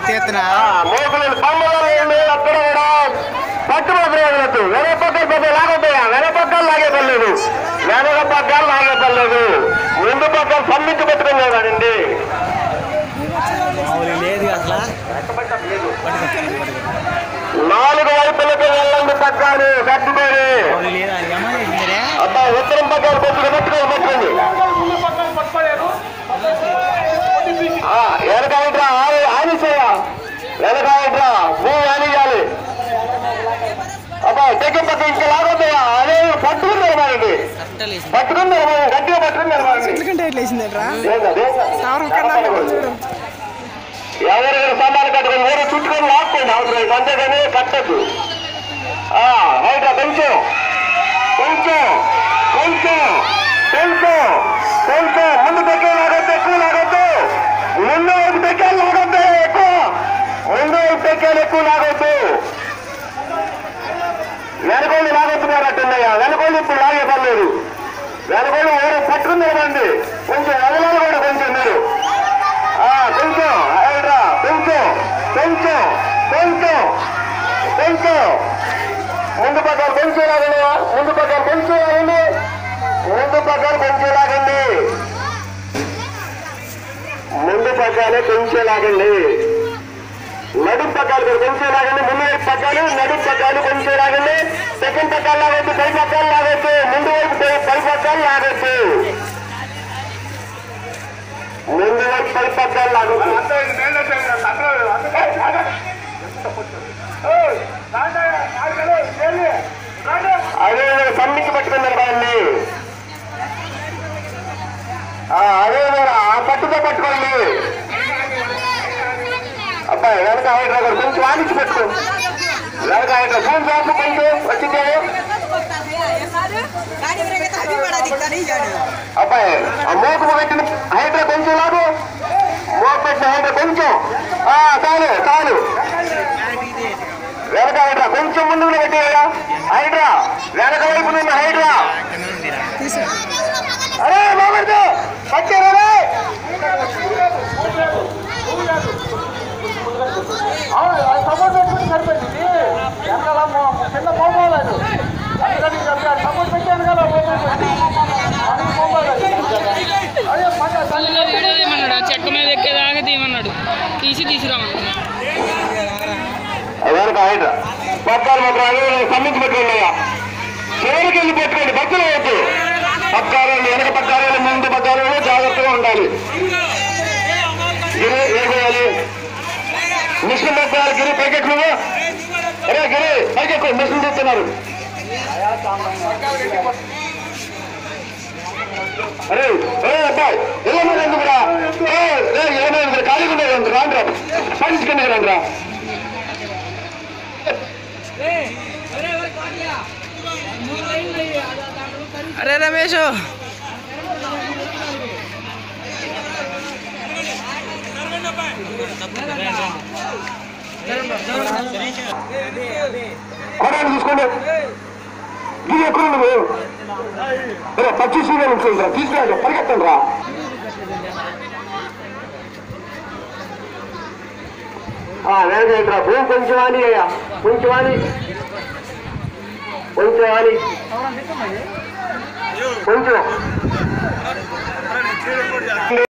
మోకులు పండుగలు అక్కడ కూడా పట్టుబడి వెనక పక్కలు పెద్ద లాగొద్దాయా వెనక పక్కలు లాగే పర్లేదు వెనక పక్కలు లాగే పర్లేదు ముందు పక్కలు సమ్మించి పెట్టుకునేవాడండి నాలుగు వైపులకి వెళ్ళండి పక్కని కట్టుకొని అబ్బా ఉత్తరం పక్కలు పెట్టుకోండి వెనకాయట్రా ఆనిసేయ వెనకాయట్రా నువ్వు ఆనియాలి అబ్బా దగ్గర పక్క ఇంకా లాగొద్దాయా అదే పట్టుకుని నిలబడండి పట్టుకుని నిలబడండి గట్టిగా పట్టుకుని నిలబడండి ఎవరెవరు సామాన్లు కట్టుకొని ఊరు చుట్టుకొని లాక్కోండి అవసరం అంతేగాని కట్టద్దు హైడ్రా కొంచెం కొంచెం కొంచెం కొంచెం కొంచెం ముందు దగ్గర లాగొద్దు ఎక్కువ లాగొద్దు ముందు వైపు దగ్గర లాగొద్దు ఎక్కువ ముందు వైపు దగ్గర ఎక్కువ లాగొద్దు వెనకోళ్ళు లాగొద్దున్నారట్టున్నాయా వెనకోళ్ళు ఇప్పుడు లాగే పర్లేదు వెనకోళ్ళు ఊరు పట్టుకుని నిలబండి కొంచెం వదలాలి కూడా కొంచెం మీరు కొంచెం హైడ్రా కొంచెం కొంచెం కొంచెం కొంచెం ముందు పక్కన కొంచెం లాగండి ముందు పక్కన కొంచెం లాగండి ముందు పక్కన కొంచెం లాగండి ముందు పక్కనే కొంచెం లాగండి నడుపు పక్కలు కూడా కొంచెం లాగండి ముందు వైపు పక్కలు నడుపు పక్కలు కొంచెం లాగండి సెకండ్ పక్కలు లాగొద్దు పై పక్కలు లాగొద్దు ముందు వైపు పై పక్కలు లాగొద్దు ముందు వైపు పై పక్కలు లాగొద్దు అదే సమ్మికి పట్టుకున్నారు దాన్ని అదే ఆ పట్టుతో పట్టుకోండి అబ్బాయి వెనక హైడ్రా కొంచెం ఆనిచ్చి పెట్టుకో వెనక హైడ్రా ఫోన్ షాప్ కొంచెం వచ్చిందే అబ్బాయి ఆ మోకు పెట్టిన హైడ్రా కొంచెం లాగు మోకు పెట్టిన హైడ్రా కొంచెం చాలు చాలు వెనక హైడ్రా కొంచెం ముందు పెట్టేయా హైడ్రా వెనక వైపు ఉన్న హైడ్రా అరే బాబర్దు పచ్చారా సపోర్ట్ పెట్టుకుంటే సరిపోయింది వెనకాల చిన్న పోలేదు అందుకని సపోర్ట్ పెట్టి వెనకాల ఏమన్నాడు చెక్క మీద ఎక్కేదాకా తీయమన్నాడు తీసుకురామన్నాడు పక్కాలు మాత్రం సమ్మించి పెట్టుకున్నాయా చివరికి వెళ్ళి పెట్టుకోండి భక్తులు వద్దు పక్కాలు వెనక పక్కాలు ముందు పక్కాలు జాగ్రత్తగా ఉండాలి గిరి ఏం చేయాలి మిషన్ పెట్టాలి గిరి పైకెక్కు నువ్వు అరే గిరి పైకెక్కు మిషన్ చెప్తున్నారు అరే అబ్బాయి ఏమైనా ఎందుకురా ఏమైనా ఖాళీగా ఉండేది రాండ్రా సాధించుకునే రండ్రా అరే రమేష్ కొనాలి చూసుకోండి గిరి ఎక్కడ నువ్వు అరే 25 ఉంటుందిరా తీసుకురా పరిగెత్తండి రా వేరేరా భూమి కొంచెం అని అయ్యా కొంచెం అని కొంచెం అని కొంచెం